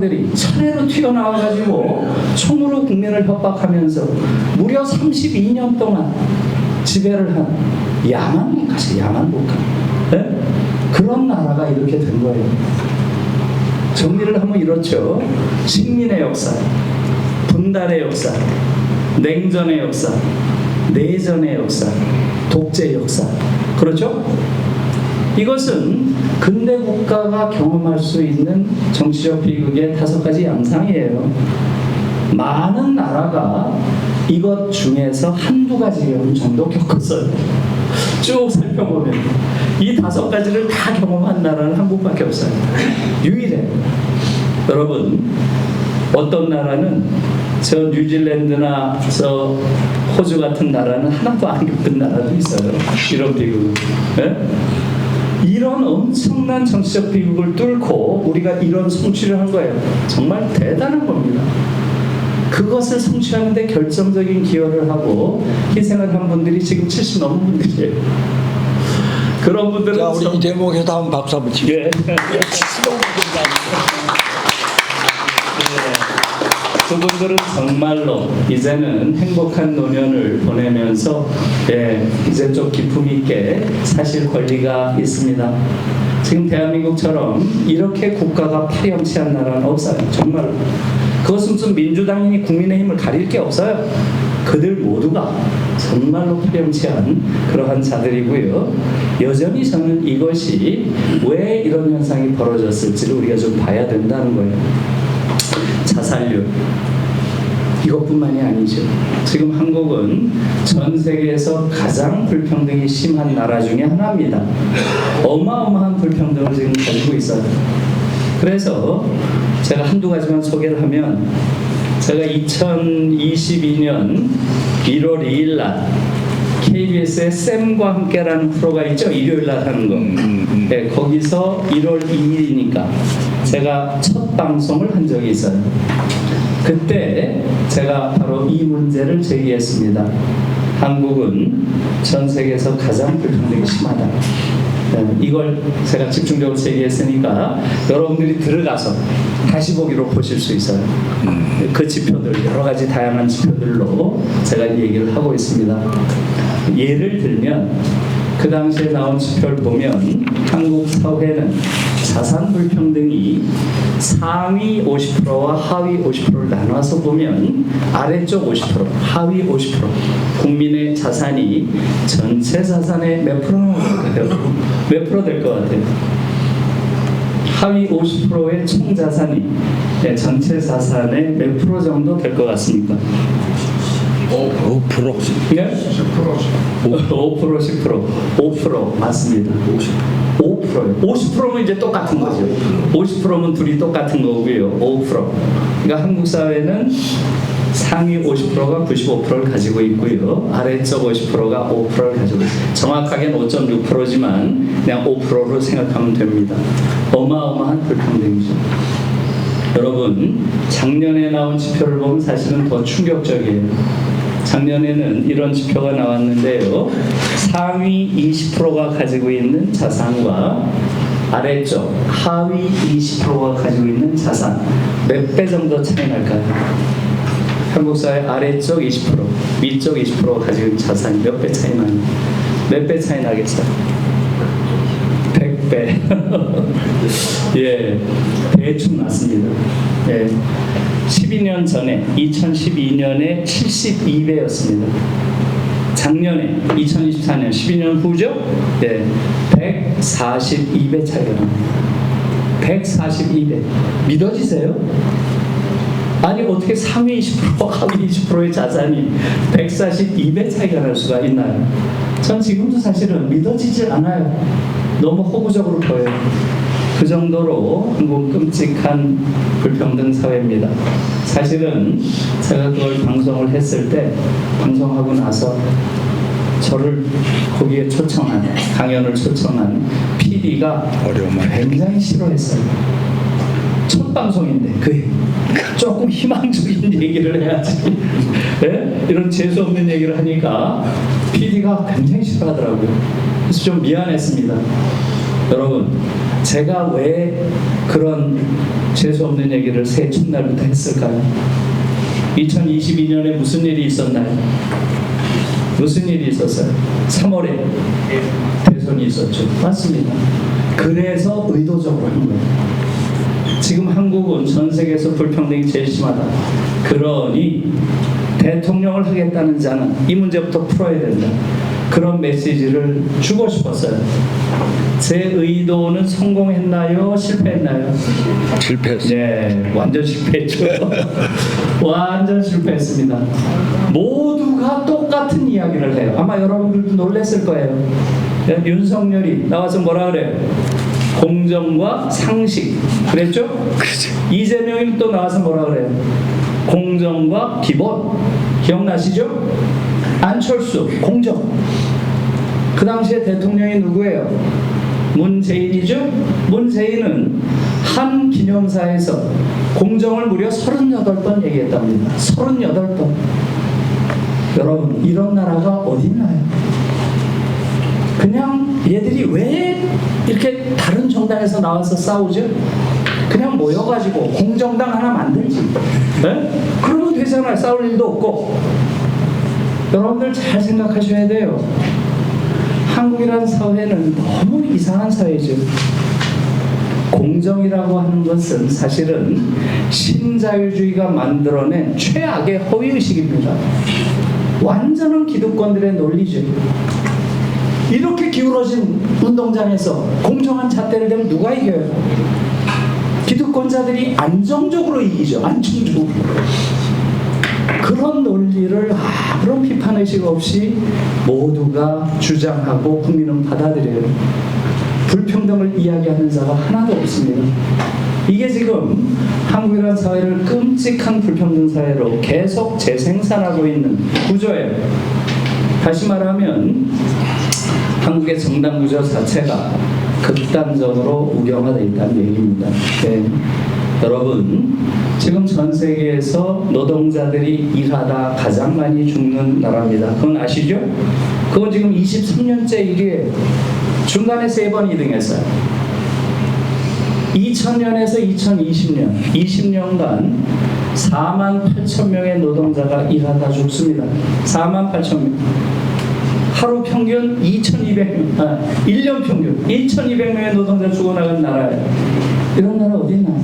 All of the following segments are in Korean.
들이 차례로 튀어나와가지고 총으로 국민을 협박하면서 무려 32년 동안 지배를 한 야만 국가죠. 야만 국가. 네? 그런 나라가 이렇게 된 거예요. 정리를 하면 이렇죠. 식민의 역사, 분단의 역사, 냉전의 역사, 내전의 역사, 독재 역사. 그렇죠? 이것은 근대 국가가 경험할 수 있는 정치적 비극의 5가지 양상이에요. 많은 나라가 이것 중에서 한두 가지 정도 겪었어요. 쭉 살펴보면 이 5가지를 다 경험한 나라는 한국밖에 없어요. 유일해. 여러분, 어떤 나라는 저 뉴질랜드나 저 호주 같은 나라는 하나도 안 겪은 나라도 있어요. 이런 비극. 네? 이런 엄청난 정치적 비극을 뚫고 우리가 이런 성취를 한 거예요. 정말 대단한 겁니다. 그것을 성취하는 데 결정적인 기여를 하고 희생을 한 분들이 지금 70 넘은 분들이에요. 그런 분들은 자, 우리 이 대목에서 한번 박수 한번 치죠. 예. 그분들은 정말로 이제는 행복한 노년을 보내면서 이제 좀 기품 있게 사실 권리가 있습니다. 지금 대한민국처럼 이렇게 국가가 파렴치한 나라는 없어요. 정말로. 그것은 무슨 민주당이니 국민의힘을 가릴 게 없어요. 그들 모두가 정말로 파렴치한 그러한 자들이고요. 여전히 저는 이것이 왜 이런 현상이 벌어졌을지를 우리가 좀 봐야 된다는 거예요. 자살률 이것뿐만이 아니죠. 지금 한국은 전 세계에서 가장 불평등이 심한 나라 중에 하나입니다. 어마어마한 불평등을 지금 가지고 있어요. 그래서 제가 한두 가지만 소개를 하면, 제가 2022년 1월 2일 날 KBS의 쌤과 함께라는 프로가 있죠. 일요일 날 하는 거. 네, 거기서 1월 2일이니까 제가 첫 방송을 한 적이 있어요. 그때 제가 바로 이 문제를 제기했습니다. 한국은 전 세계에서 가장 불평등이 심하다. 네, 이걸 제가 집중적으로 제기했으니까 여러분들이 들어가서 다시 보기로 보실 수 있어요. 그 지표들, 여러 가지 다양한 지표들로 제가 얘기를 하고 있습니다. 예를 들면 그 당시에 나온 지표를 보면 한국 사회는 자산 불평등이 상위 50%와 하위 50%를 나눠서 보면 아래쪽 50%, 하위 50%, 국민의 자산이 전체 자산의 몇 프로는 될까요? 몇 프로 될 것 같아요? 하위 50%의 총 자산이 전체 자산의 몇 프로 정도 될 것 같습니까? 5%. 네? 5%, 10%. 맞습니다. 5%예요. 50%면 이제 똑같은 거죠. 50%면 둘이 똑같은 거고요. 5%. 그러니까 한국 사회는 상위 50%가 95%를 가지고 있고요. 아래쪽 50%가 5%를 가지고 있어요. 정확하게는 5.6%지만 그냥 5%로 생각하면 됩니다. 어마어마한 불평등이죠. 여러분, 작년에 나온 지표를 보면 사실은 더 충격적이에요. 작년에는 이런 지표가 나왔는데요. 상위 20%가 가지고 있는 자산과 아래쪽 하위 20%가 가지고 있는 자산 몇 배 정도 차이 날까요? 한국 사회 아래쪽 20%, 위쪽 20%가 가지고 있는 자산이 몇 배 차이 나요? 몇 배 차이 나겠어요? 100배. 예, 대충 맞습니다. 예, 12년 전에 2012년에 72배였습니다. 작년에 2024년 12년 후죠? 예, 142배 차이가 납니다. 142배. 믿어지세요? 아니 어떻게 상위 20% 하위 20%의 자산이 142배 차이가 날 수가 있나요? 전 지금도 사실은 믿어지질 않아요. 너무 허구적으로 보여요. 그 정도로 한국 끔찍한 불평등 사회입니다. 사실은 제가 그걸 방송을 했을 때, 방송하고 나서 저를 거기에 초청한, 강연을 초청한 PD가 굉장히 싫어했어요. 첫 방송인데 조금 희망적인 얘기를 해야지. 네? 이런 재수 없는 얘기를 하니까 PD가 굉장히 싫어하더라고요. 그래서 좀 미안했습니다. 여러분, 제가 왜 그런 재수없는 얘기를 새해 첫날부터 했을까요? 2022년에 무슨 일이 있었나요? 무슨 일이 있었어요? 3월에 대선이 있었죠. 맞습니다. 그래서 의도적으로 한 거예요. 지금 한국은 전 세계에서 불평등이 제일 심하다. 그러니 대통령을 하겠다는 자는 이 문제부터 풀어야 된다. 그런 메시지를 주고 싶었어요. 제 의도는 성공했나요? 실패했나요? 실패했어요. 네, 완전 실패했죠. 완전 실패했습니다. 모두가 똑같은 이야기를 해요. 아마 여러분들도 놀랐을 거예요. 윤석열이 나와서 뭐라 그래요? 공정과 상식 그랬죠? 그렇죠. 이재명이 또 나와서 뭐라 그래요? 공정과 기본. 기억나시죠? 안철수 공정. 그 당시에 대통령이 누구예요? 문재인이죠? 문재인은 한 기념사에서 공정을 무려 38번 얘기했답니다. 38번. 여러분, 이런 나라가 어디 있나요? 그냥 얘들이 왜 이렇게 다른 정당에서 나와서 싸우죠? 그냥 모여가지고 공정당 하나 만들지. 네? 그러면 되잖아요. 싸울 일도 없고. 여러분들 잘 생각하셔야 돼요. 한국이라는 사회는 너무 이상한 사회죠. 공정이라고 하는 것은 사실은 신자유주의가 만들어낸 최악의 허위의식입니다. 완전한 기득권들의 논리죠. 이렇게 기울어진 운동장에서 공정한 잣대를 대면 누가 이겨요? 기득권자들이 안정적으로 이기죠. 안정적으로. 그런 논리를 아무런 비판의식 없이 모두가 주장하고 국민은 받아들여요. 불평등을 이야기하는 자가 하나도 없습니다. 이게 지금 한국이라는 사회를 끔찍한 불평등 사회로 계속 재생산하고 있는 구조예요. 다시 말하면 한국의 정당 구조 자체가 극단적으로 우경화되어 있다는 얘기입니다. 네. 여러분, 지금 전 세계에서 노동자들이 일하다 가장 많이 죽는 나라입니다. 그건 아시죠? 그건 지금 23년째 이게 중간에 3번 2등했어요. 2000년에서 2020년, 20년간 48,000명의 노동자가 일하다 죽습니다. 48,000명. 하루 평균 2,200명, 1년 평균 2,200명의 노동자 죽어나간 나라예요. 이런 나라 어디 있나요?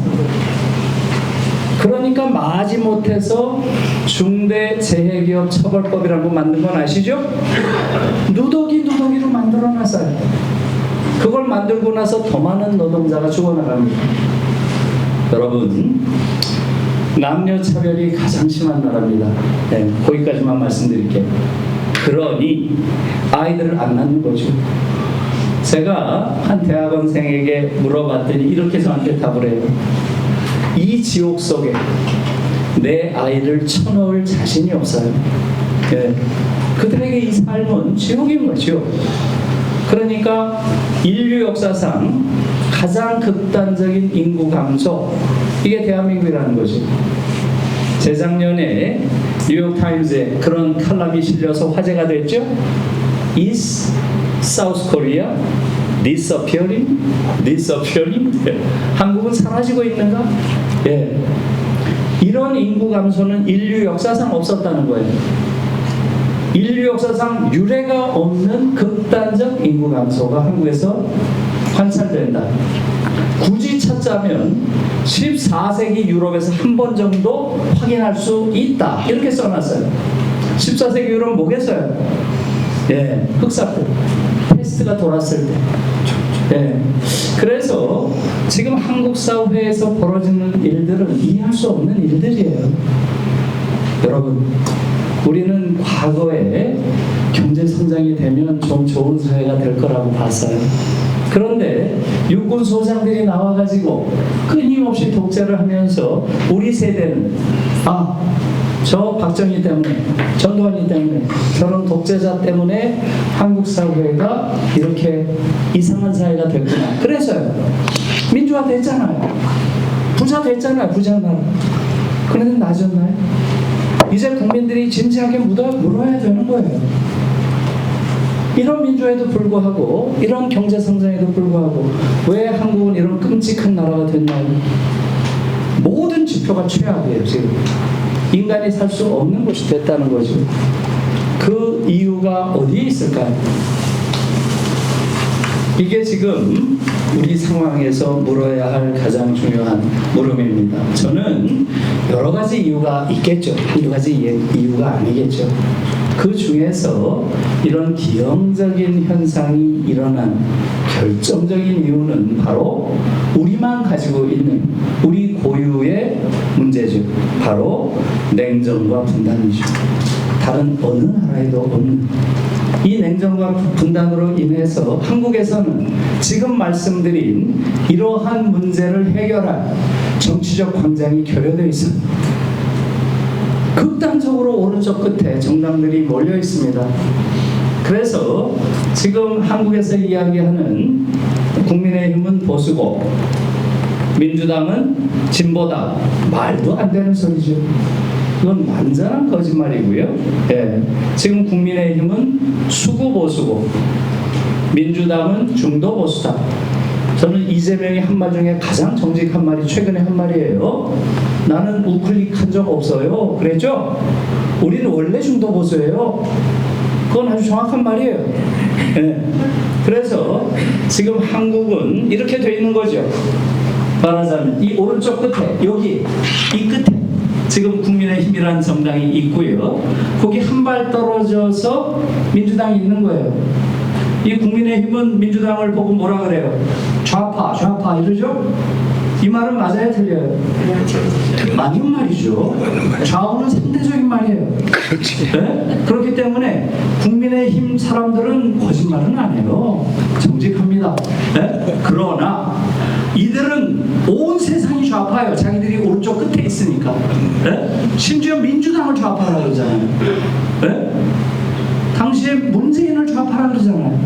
그러니까 마지못해서 중대재해기업 처벌법이라는 거 만든 건 아시죠? 누더기로 만들어놨어요. 그걸 만들고 나서 더 많은 노동자가 죽어나갑니다. 여러분, 남녀차별이 가장 심한 나라입니다. 네, 거기까지만 말씀드릴게요. 그러니 아이들을 안 낳는 거죠. 제가 한 대학원생에게 물어봤더니 이렇게 저한테 답을 해요. 이 지옥 속에 내 아이를 쳐넣을 자신이 없어요. 네. 그들에게 이 삶은 지옥인 거죠. 그러니까 인류 역사상 가장 극단적인 인구 감소, 이게 대한민국이라는 거죠. 재작년에 뉴욕타임즈에 그런 칼럼이 실려서 화제가 됐죠. Is South Korea disappearing? 한국은 사라지고 있는가? 예. 이런 인구 감소는 인류 역사상 없었다는 거예요. 인류 역사상 유례가 없는 극단적 인구 감소가 한국에서 관찰된다. 굳이 찾자면 14세기 유럽에서 한 번 정도 확인할 수 있다. 이렇게 써놨어요. 14세기 유럽은 뭐겠어요? 예, 흑사태. 패스트가 돌았을 때. 예. 그래서 지금 한국 사회에서 벌어지는 일들은 이해할 수 없는 일들이에요. 여러분, 우리는 과거에 경제 성장이 되면 좀 좋은 사회가 될 거라고 봤어요. 그런데 육군 소장들이 나와가지고 끊임없이 독재를 하면서 우리 세대는 저 박정희 때문에, 전두환이 때문에, 저런 독재자 때문에 한국 사회가 이렇게 이상한 사회가 됐구나. 그래서요. 민주화 됐잖아요. 부자 됐잖아요. 부자 나라. 그런데 나아졌나요? 이제 국민들이 진지하게 물어야 되는 거예요. 이런 민주화에도 불구하고 이런 경제 성장에도 불구하고 왜 한국은 이런 끔찍한 나라가 됐나요? 모든 지표가 최악이에요. 지금 인간이 살 수 없는 곳이 됐다는 거죠. 그 이유가 어디에 있을까요? 이게 지금 우리 상황에서 물어야 할 가장 중요한 물음입니다. 저는 여러 가지 이유가 있겠죠. 한두 가지 이유가 아니겠죠. 그 중에서 이런 기형적인 현상이 일어난 결정적인 이유는 바로 우리만 가지고 있는 우리 고유의 문제죠. 바로 냉전과 분단이죠. 다른 어느 나라에도 없는 이 냉전과 분단으로 인해서 한국에서는 지금 말씀드린 이러한 문제를 해결할 정치적 광장이 결여되어 있습니다. 극단적으로 오른쪽 끝에 정당들이 몰려 있습니다. 그래서 지금 한국에서 이야기하는 국민의힘은 보수고 민주당은 진보다 말도 안 되는 소리죠. 이건 완전한 거짓말이고요. 예. 지금 국민의힘은 수구 보수고 민주당은 중도 보수다. 저는 이재명이 한 말 중에 가장 정직한 말이 최근에 한 말이에요. 나는 우클릭한 적 없어요. 그랬죠? 우리는 원래 중도 보수예요. 그건 아주 정확한 말이에요. 예. 그래서 지금 한국은 이렇게 돼 있는 거죠. 말하자면 이 오른쪽 끝에 여기 이 끝에 지금 국민의힘이라는 정당이 있고요. 거기 한 발 떨어져서 민주당이 있는 거예요. 이 국민의힘은 민주당을 보고 뭐라 그래요? 좌파 이러죠? 이 말은 맞아요, 틀려요? 맞는 말이죠. 좌우는 상대적인 말이에요. 그렇지. 네? 그렇기 때문에 국민의힘 사람들은 거짓말은 안 해요. 정직합니다. 네? 그러나 이들은 온 세상이 좌파예요. 자기들이 오른쪽 끝에 있으니까. 네? 심지어 민주당을 좌파라고 그러잖아요. 네? 당시에 문재인을 좌파라고 그러잖아요.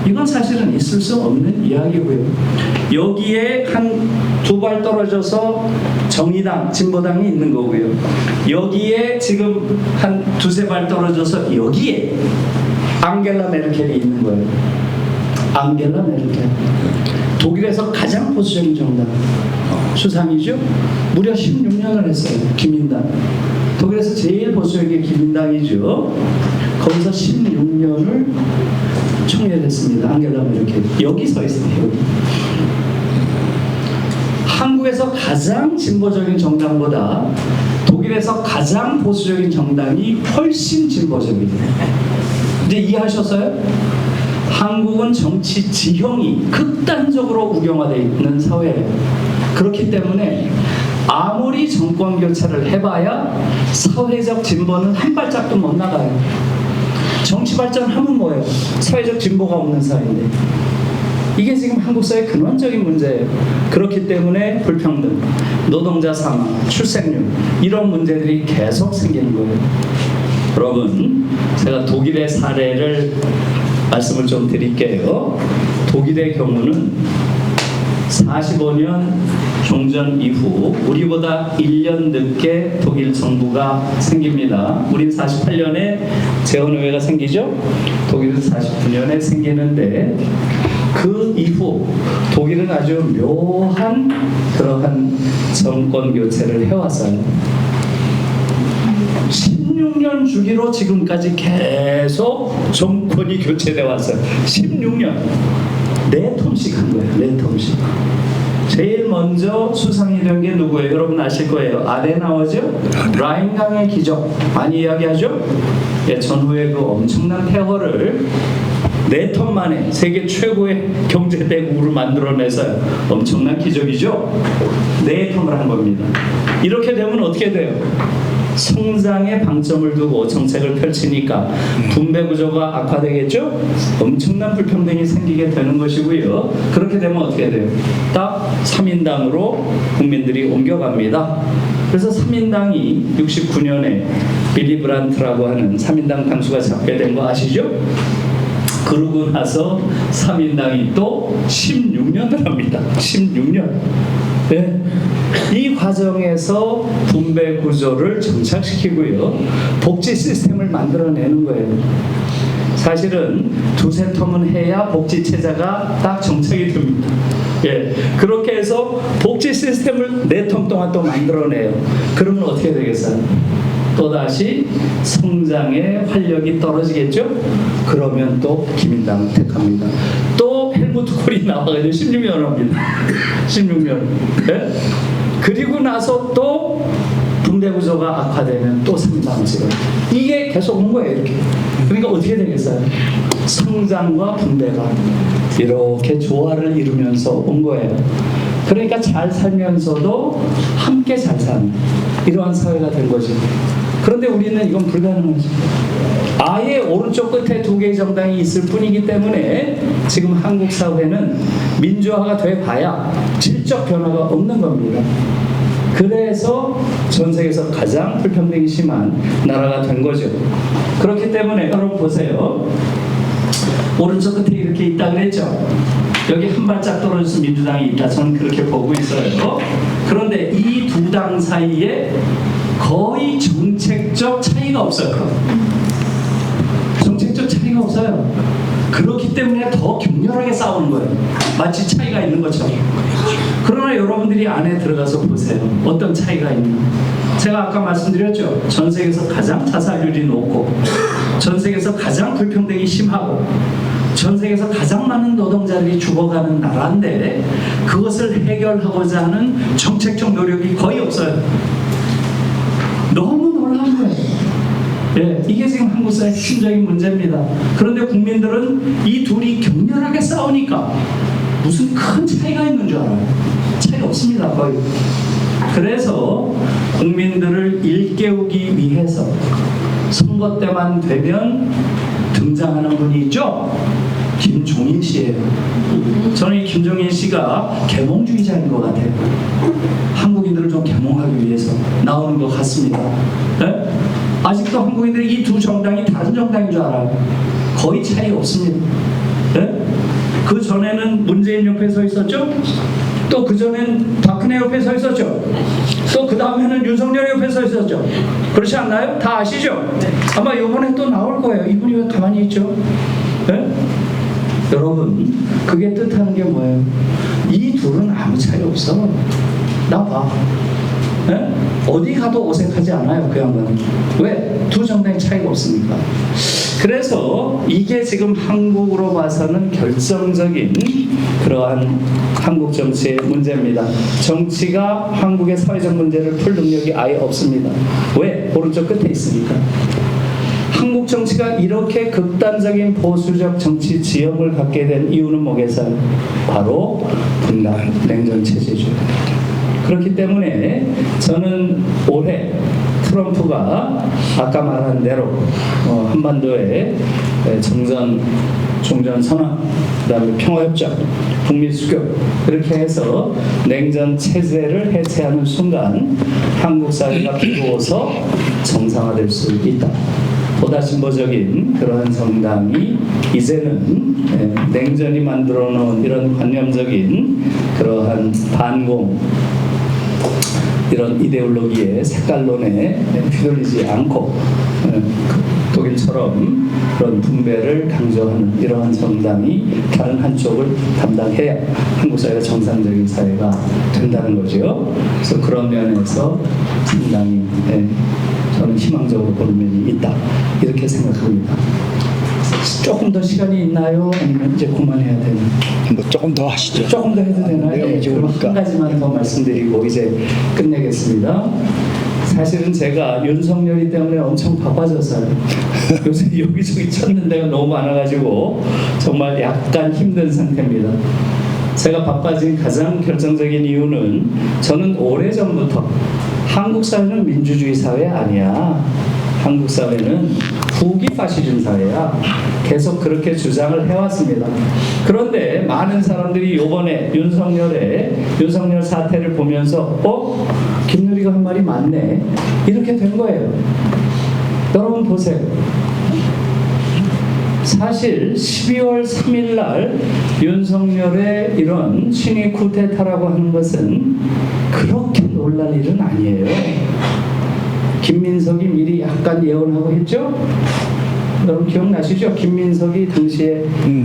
이건 사실은 있을 수 없는 이야기고요. 여기에 한 두 발 떨어져서 정의당, 진보당이 있는 거고요. 여기에 지금 한 두세 발 떨어져서 여기에 앙겔라 메르켈이 있는 거예요. 앙겔라 메르켈. 독일에서 가장 보수적인 정당. 수상이죠? 무려 16년을 했어요. 기민당. 독일에서 제일 보수적인 게 기민당이죠. 거기서 16년을 총리했습니다. 앙겔라 메르켈. 여기 서 있어요. 여기. 한국에서 가장 진보적인 정당보다 독일에서 가장 보수적인 정당이 훨씬 진보적이에요. 이제 이해하셨어요? 한국은 정치 지형이 극단적으로 우경화되어 있는 사회예요. 그렇기 때문에 아무리 정권 교체를 해봐야 사회적 진보는 한 발짝도 못 나가요. 정치 발전하면 뭐예요? 사회적 진보가 없는 사회인데. 이게 지금 한국 사회의 근원적인 문제예요. 그렇기 때문에 불평등, 노동자 사망, 출생률 이런 문제들이 계속 생기는 거예요. 여러분, 제가 독일의 사례를 말씀을 좀 드릴게요. 독일의 경우는 45년 종전 이후 우리보다 1년 늦게 독일 정부가 생깁니다. 우린 48년에 재헌의회가 생기죠. 독일은 49년에 생기는데 그 이후 독일은 아주 묘한 그러한 정권 교체를 해왔어요. 16년 주기로 지금까지 계속 정권이 교체돼 왔어요. 16년. 4텀씩 한 거예요. 4텀씩. 제일 먼저 수상이 된 게 누구예요? 여러분 아실 거예요. 아데나워죠? 라인강의 기적 많이 이야기하죠? 예, 전후에 그 엄청난 폐허를 4텀 만에 세계 최고의 경제대국으로 만들어내서요. 엄청난 기적이죠? 4텀을 한 겁니다. 이렇게 되면 어떻게 돼요? 성장에 방점을 두고 정책을 펼치니까 분배 구조가 악화되겠죠? 엄청난 불평등이 생기게 되는 것이고요. 그렇게 되면 어떻게 돼요? 딱 3인당으로 국민들이 옮겨갑니다. 그래서 3인당이 69년에 빌리 브란트라고 하는 3인당 당수가 잡게 된 거 아시죠? 그러고 나서 3인당이 또 16년을 합니다. 16년. 네. 이 과정에서 분배 구조를 정착시키고요. 복지 시스템을 만들어내는 거예요. 사실은 두세 텀은 해야 복지 체제가 딱 정착이 됩니다. 예, 그렇게 해서 복지 시스템을 4텀 동안 또 만들어내요. 그러면 어떻게 되겠어요? 또다시 성장의 활력이 떨어지겠죠? 그러면 또 기민당을 택합니다. 또 헬무트 콜이 나와가지고 16년 합니다. 16년. 예? 그리고 나서 또 붕대 구조가 악화되면 또 3당 찍어요. 이게 계속 온 거예요, 이렇게. 그러니까 어떻게 되겠어요? 성장과 붕대가 이렇게 조화를 이루면서 온 거예요. 그러니까 잘 살면서도 함께 잘 사는 이러한 사회가 된 거죠. 그런데 우리는 이건 불가능하죠. 아예 오른쪽 끝에 2개의 정당이 있을 뿐이기 때문에 지금 한국 사회는 민주화가 돼 봐야 질적 변화가 없는 겁니다. 그래서 전 세계에서 가장 불평등이 심한 나라가 된 거죠. 그렇기 때문에 여러분 보세요. 오른쪽 끝에 이렇게 있다 그랬죠. 여기 한 발짝 떨어져서 민주당이 있다. 저는 그렇게 보고 있어요. 그런데 이 두 당 사이에 거의 정책적 차이가 없어요. 정책적 차이가 없어요. 그렇기 때문에 더 격렬하게 싸우는 거예요. 마치 차이가 있는 것처럼. 그러나 여러분들이 안에 들어가서 보세요. 어떤 차이가 있나. 제가 아까 말씀드렸죠. 전 세계에서 가장 자살률이 높고, 전 세계에서 가장 불평등이 심하고, 전 세계에서 가장 많은 노동자들이 죽어가는 나라인데 그것을 해결하고자 하는 정책적 노력이 거의 없어요. 너무 놀라운 거예요. 예, 이게 지금 한국 사회의 핵심적인 문제입니다. 그런데 국민들은 이 둘이 격렬하게 싸우니까 무슨 큰 차이가 있는 줄 알아요. 차이가 없습니다, 거의. 그래서 국민들을 일깨우기 위해서 선거 때만 되면 등장하는 분이 있죠? 김종인 씨예요. 저는 이 김종인 씨가 계몽주의자인 것 같아요. 한국인들을 좀 계몽하기 위해서 나오는 것 같습니다. 네? 아직도 한국인들이 이 두 정당이 다른 정당인 줄 알아요. 거의 차이 없습니다. 네? 그 전에는 문재인 옆에 서 있었죠? 또 그 전엔 박근혜 옆에 서 있었죠? 또 그 다음에는 윤석열 옆에 서 있었죠? 그렇지 않나요? 다 아시죠? 아마 이번에 또 나올 거예요. 이분이 왜 가만히 있죠? 네? 여러분, 그게 뜻하는 게 뭐예요? 이 둘은 아무 차이 없어. 나 봐. 네? 어디 가도 어색하지 않아요, 그 양반은. 왜? 두 정당의 차이가 없으니까. 그래서 이게 지금 한국으로 봐서는 결정적인 그러한 한국 정치의 문제입니다. 정치가 한국의 사회적 문제를 풀 능력이 아예 없습니다. 왜? 오른쪽 끝에 있으니까. 한국 정치가 이렇게 극단적인 보수적 정치 지형을 갖게 된 이유는 뭐겠어요? 바로 분단, 냉전 체제죠. 그렇기 때문에 저는 올해 트럼프가 아까 말한 대로 한반도의 정전, 종전 선언, 그다음에 평화협정, 북미 수교 이렇게 해서 냉전 체제를 해체하는 순간 한국 사회가 비로소 정상화될 수 있다. 보다 진보적인 그러한 정당이 이제는 냉전이 만들어 놓은 이런 관념적인 그러한 반공 이런 이데올로기의 색깔론에 휘둘리지 않고 독일처럼 그런 분배를 강조하는 이러한 정당이 다른 한쪽을 담당해야 한국 사회가 정상적인 사회가 된다는 거죠. 그래서 그런 면에서 상당히 저는 희망적으로 보는 면이 있다 이렇게 생각합니다. 조금 더 시간이 있나요? 아니면 이제 그만해야 되나요? 뭐 조금 더 하시죠. 조금 더 해도 되나요? 네, 그럼 한 가지만 더 말씀드리고 이제 끝내겠습니다. 사실은 제가 윤석열이 때문에 엄청 바빠졌어요. 요새 여기저기 찾는 데가 너무 많아가지고 정말 약간 힘든 상태입니다. 제가 바빠진 가장 결정적인 이유는 저는 오래전부터 한국 사회는 민주주의 사회 아니야. 한국 사회는 후기 파시즘 사회야. 계속 그렇게 주장을 해왔습니다. 그런데 많은 사람들이 이번에 윤석열 사태를 보면서 김누리가 한 말이 맞네. 이렇게 된 거예요. 여러분 보세요. 사실 12월 3일 날 윤석열의 이런 친위 쿠데타라고 하는 것은 그렇게 놀랄 일은 아니에요. 김민석이 미리 약간 예언하고 했죠? 여러분 기억나시죠? 김민석이 당시에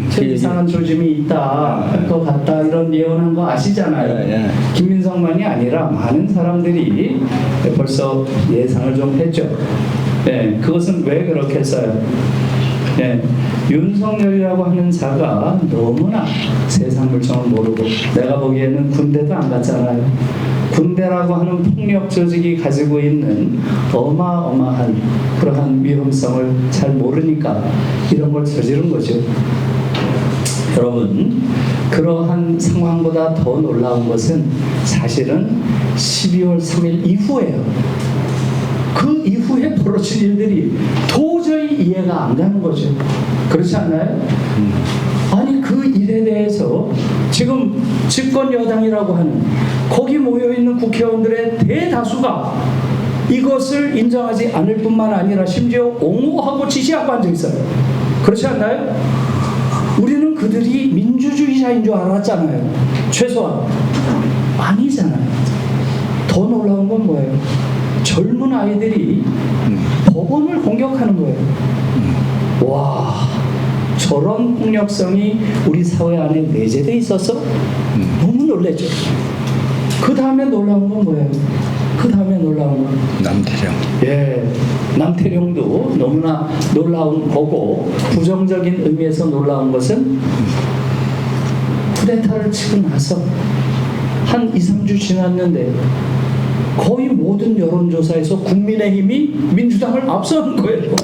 저 그 이상한 조짐이 있다 할 것 같다 이런 예언한 거 아시잖아요. 예. 김민석만이 아니라 많은 사람들이 벌써 예상을 좀 했죠. 네, 그것은 왜 그렇게 했어요? 네, 윤석열이라고 하는 자가 너무나 세상 물정을 모르고, 내가 보기에는 군대도 안 갔잖아요. 군대라고 하는 폭력 조직이 가지고 있는 어마어마한 그러한 위험성을 잘 모르니까 이런 걸 저지른 거죠. 여러분, 그러한 상황보다 더 놀라운 것은 사실은 12월 3일 이후예요. 그 이후에 벌어진 일들이 도저히 이해가 안 가는 거죠. 그렇지 않나요? 아니, 그 일에 대해서 지금 집권 여당이라고 하는 거기 모여있는 국회의원들의 대다수가 이것을 인정하지 않을 뿐만 아니라 심지어 옹호하고 지지하고 앉아있어요. 그렇지 않나요? 우리는 그들이 민주주의자인 줄 알았잖아요. 최소한. 아니잖아요. 더 놀라운 건 뭐예요? 젊은 아이들이 법원을 공격하는 거예요. 와, 저런 폭력성이 우리 사회 안에 내재되어 있어서 너무 놀랬죠. 그 다음에 놀라운 건 뭐예요? 그 다음에 놀라운 건 남태령. 예, 남태령도 너무나 놀라운 거고, 부정적인 의미에서 놀라운 것은 쿠데타를 치고 나서 한 2, 3주 지났는데 거의 모든 여론조사에서 국민의힘이 민주당을 앞서는 거예요.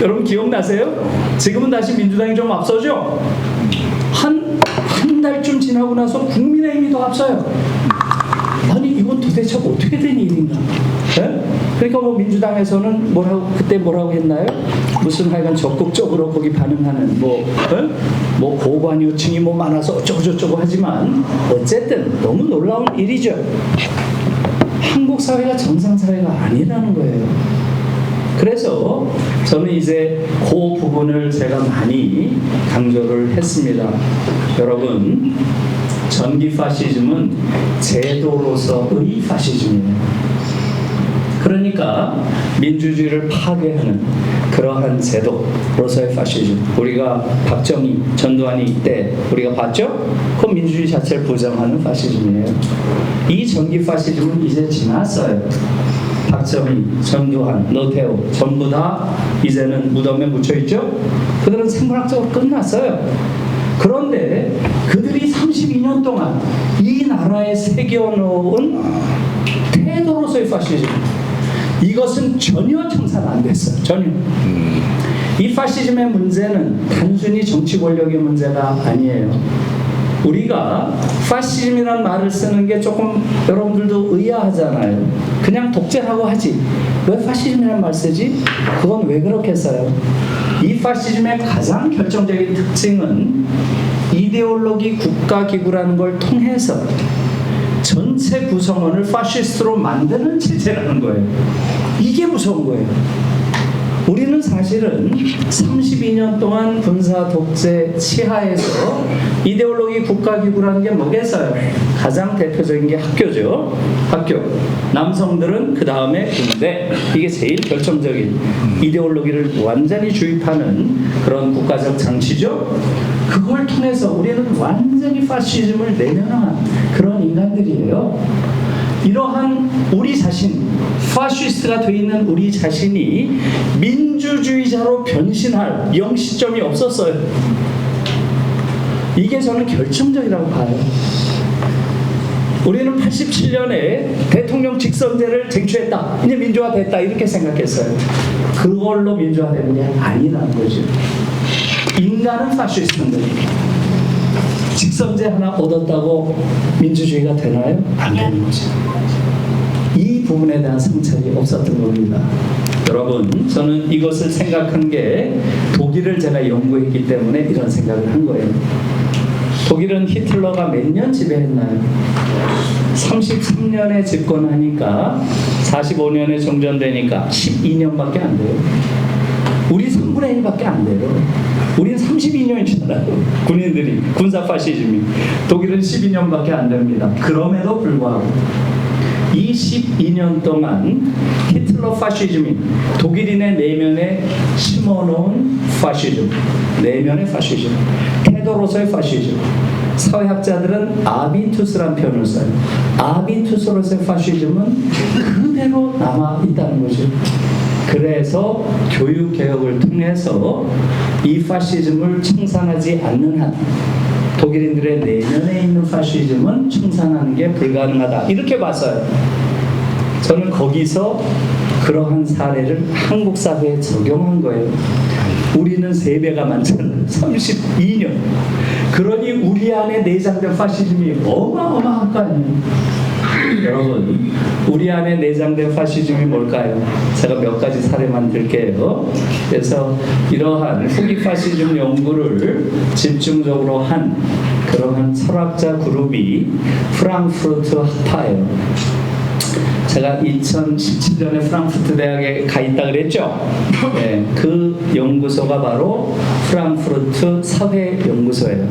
여러분 기억나세요? 지금은 다시 민주당이 좀 앞서죠? 한 달쯤 지나고 나서 국민의힘이 더 앞서요. 아니, 이건 도대체 어떻게 된 일인가? 네? 그러니까 뭐 민주당에서는 그때 뭐라고 했나요? 무슨 하여간 적극적으로 거기 반응하는 뭐 고관 요청이 뭐 많아서 어쩌고저쩌고 하지만 어쨌든 너무 놀라운 일이죠. 한국 사회가 정상 사회가 아니라는 거예요. 그래서 저는 이제 그 부분을 제가 많이 강조를 했습니다. 여러분, 전기 파시즘은 제도로서의 파시즘이에요. 그러니까 민주주의를 파괴하는 그러한 제도로서의 파시즘. 우리가 박정희, 전두환이 때 우리가 봤죠? 그 민주주의 자체를 부정하는 파시즘이에요. 이 전기 파시즘은 이제 지났어요. 박정희, 전두환, 노태우 전부 다 이제는 무덤에 묻혀있죠? 그들은 생물학적으로 끝났어요. 그런데 그들이 32년 동안 이 나라에 새겨놓은 태도로서의 파시즘, 이것은 전혀 청산 안 됐어요. 전혀. 이 파시즘의 문제는 단순히 정치 권력의 문제가 아니에요. 우리가 파시즘이라는 말을 쓰는 게 조금 여러분들도 의아하잖아요. 그냥 독재라고 하지, 왜 파시즘이라는 말 쓰지? 그건 왜 그렇게 써요? 이 파시즘의 가장 결정적인 특징은 이데올로기 국가기구라는 걸 통해서 전체 구성원을 파시스트로 만드는 체제라는 거예요. 이게 무서운 거예요. 우리는 사실은 32년 동안 군사 독재 치하에서 이데올로기 국가기구라는 게 뭐겠어요? 가장 대표적인 게 학교죠. 학교. 남성들은 그 다음에 군대. 이게 제일 결정적인 이데올로기를 완전히 주입하는 그런 국가적 장치죠. 그걸 통해서 우리는 완전히 파시즘을 내면한 그런 인간들이에요. 이러한 우리 자신, 파시스트가 되어 있는 우리 자신이 민주주의자로 변신할 영시점이 없었어요. 이게 저는 결정적이라고 봐요. 우리는 87년에 대통령 직선제를 쟁취했다, 이제 민주화됐다, 이렇게 생각했어요. 그걸로 민주화되는 게 아니라는 거죠. 인간은 파시스트인데 직선제 하나 얻었다고 민주주의가 되나요? 안 되는 거죠. 이 부분에 대한 성찰이 없었던 겁니다. 여러분, 저는 이것을 생각한 게 독일을 제가 연구했기 때문에 이런 생각을 한 거예요. 독일은 히틀러가 몇 년 지배했나요? 33년에 집권하니까 45년에 종전되니까 12년밖에 안 돼요. 우리 3분의 1밖에 안 돼요. 우린 32년이잖아요. 군인들이, 군사 파시즘이. 독일은 12년밖에 안 됩니다. 그럼에도 불구하고 22년 동안 히틀러 파시즘이 독일인의 내면에 심어놓은 파시즘, 내면의 파시즘, 태도로서의 파시즘. 사회학자들은 아비투스란 표현을 써요. 아비투스로서의 파시즘은 그대로 남아있다는 거죠. 그래서 교육개혁을 통해서 이 파시즘을 청산하지 않는 한 독일인들의 내면에 있는 파시즘은 청산하는 게 불가능하다. 이렇게 봤어요. 저는 거기서 그러한 사례를 한국 사회에 적용한 거예요. 우리는 3배가 많잖아요. 32년. 그러니 우리 안에 내장된 파시즘이 어마어마한 거 아니에요. 여러분, 우리 안에 내장된 파시즘이 뭘까요? 제가 몇 가지 사례만 들게요. 그래서 이러한 후기 파시즘 연구를 집중적으로 한 그러한 철학자 그룹이 프랑크푸르트 학파예요. 제가 2017년에 프랑크푸르트 대학에 가 있다 그랬죠? 네, 그 연구소가 바로 프랑크푸르트 사회연구소예요.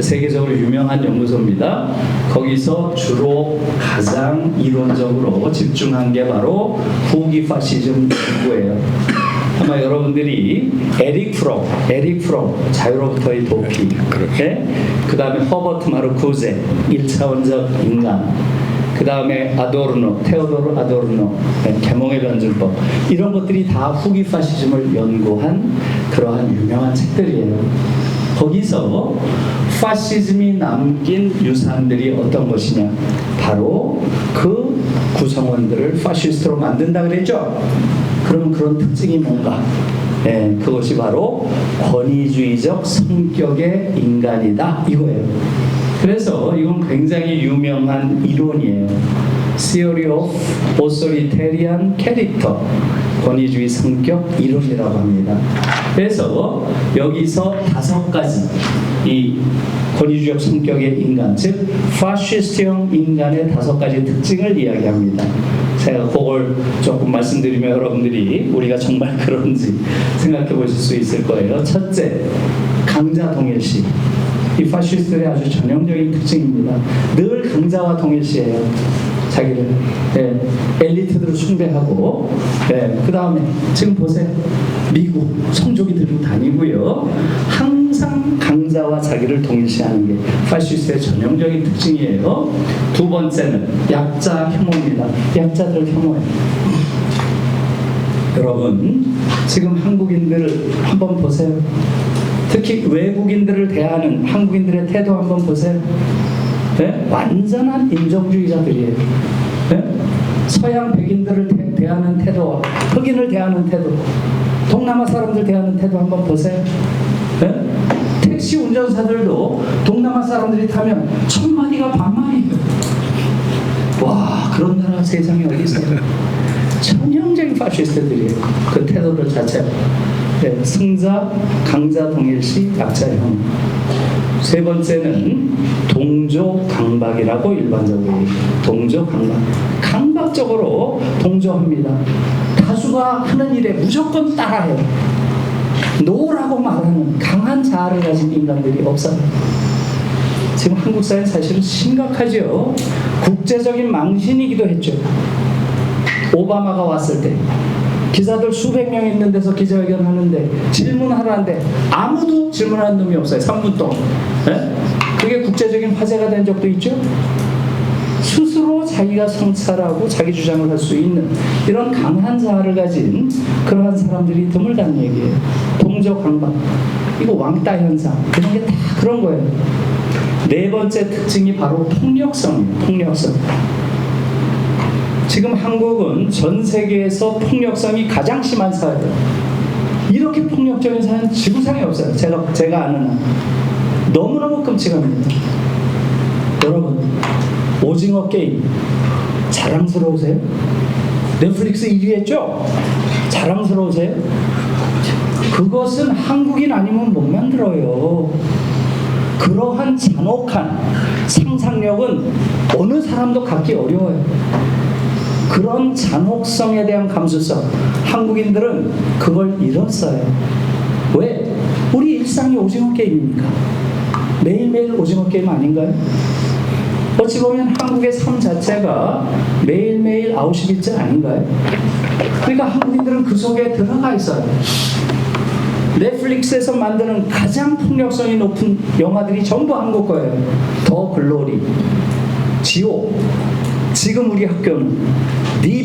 세계적으로 유명한 연구소입니다. 거기서 주로 가장 이론적으로 집중한 게 바로 후기 파시즘 연구예요. 아마 여러분들이 에릭 프롬, 자유로부터의 도피, 네? 그 다음에 허버트 마르쿠제, 1차원적 인간, 그 다음에 아도르노, 테오도르 아도르노, 계몽의 변증법, 이런 것들이 다 후기 파시즘을 연구한 그러한 유명한 책들이에요. 거기서 파시즘이 남긴 유산들이 어떤 것이냐, 바로 그 구성원들을 파시스트로 만든다 그랬죠. 그러면 그런 특징이 뭔가? 네, 그것이 바로 권위주의적 성격의 인간이다 이거예요. 그래서 이건 굉장히 유명한 이론이에요. Theory of Authoritarian Character, 권위주의 성격 이론이라고 합니다. 그래서 여기서 5가지 이 권위주의적 성격의 인간, 즉 파시스트형 인간의 5가지 특징을 이야기합니다. 제가 그걸 조금 말씀드리면 여러분들이 우리가 정말 그런지 생각해 보실 수 있을 거예요. 첫째, 강자 동일시. 이 파시스트의 아주 전형적인 특징입니다. 늘 강자와 동일시해요. 자기를 엘리트들을 숭배하고, 그 다음에 지금 보세요. 미국 성조기 들고 다니고요. 항상 강자와 자기를 동일시하는 게 파시스트의 전형적인 특징이에요. 2번째는 약자 혐오입니다. 약자들을 혐오해요. 여러분, 지금 한국인들을 한번 보세요. 특히 외국인들을 대하는 한국인들의 태도 한번 보세요. 네? 완전한 인종주의자들이에요. 네? 서양 백인들을 대하는 태도, 흑인을 대하는 태도, 동남아 사람들 대하는 태도 한번 보세요. 네? 택시 운전사들도 동남아 사람들이 타면 첫 마디가 반말이에요. 와, 그런 나라 세상에 어디 있어요? 전형적인 파시스트들이에요. 그 태도들 자체가. 네, 승자, 강자 동일시, 약자 혐오. 3번째는 동조 강박이라고 일반적으로 동조 강박. 강박적으로 동조합니다. 가수가 하는 일에 무조건 따라해요. 노라고 말하는 강한 자아를 가진 인간들이 없어요. 지금 한국 사회 사실은 심각하죠. 국제적인 망신이기도 했죠. 오바마가 왔을 때 기자들 수백 명 있는 데서 기자회견 하는데 질문하라는데 아무도 질문하는 놈이 없어요. 3분 동안. 네? 그게 국제적인 화제가 된 적도 있죠. 스스로 자기가 성찰하고 자기 주장을 할 수 있는 이런 강한 자아를 가진 그러한 사람들이 드물다는 얘기예요. 동조 강박, 이거 왕따 현상, 이런 게 다 그런 거예요. 4번째 특징이 바로 폭력성이에요. 폭력성. 지금 한국은 전 세계에서 폭력성이 가장 심한 사회예요. 이렇게 폭력적인 사회는 지구상에 없어요. 제가 아는 한. 너무너무 끔찍합니다. 여러분, 오징어 게임 자랑스러우세요? 넷플릭스 1위 했죠? 자랑스러우세요? 그것은 한국인 아니면 못 만들어요. 그러한 잔혹한 상상력은 어느 사람도 갖기 어려워요. 그런 잔혹성에 대한 감수성, 한국인들은 그걸 잃었어요. 왜? 우리 일상이 오징어 게임입니까? 매일매일 오징어 게임 아닌가요? 어찌 보면 한국의 삶 자체가 매일매일 아우슈비츠 아닌가요? 그러니까 한국인들은 그 속에 들어가 있어요. 넷플릭스에서 만드는 가장 폭력성이 높은 영화들이 전부 한국 거예요. 더 글로리, 지옥, 지금 우리 학교는, 네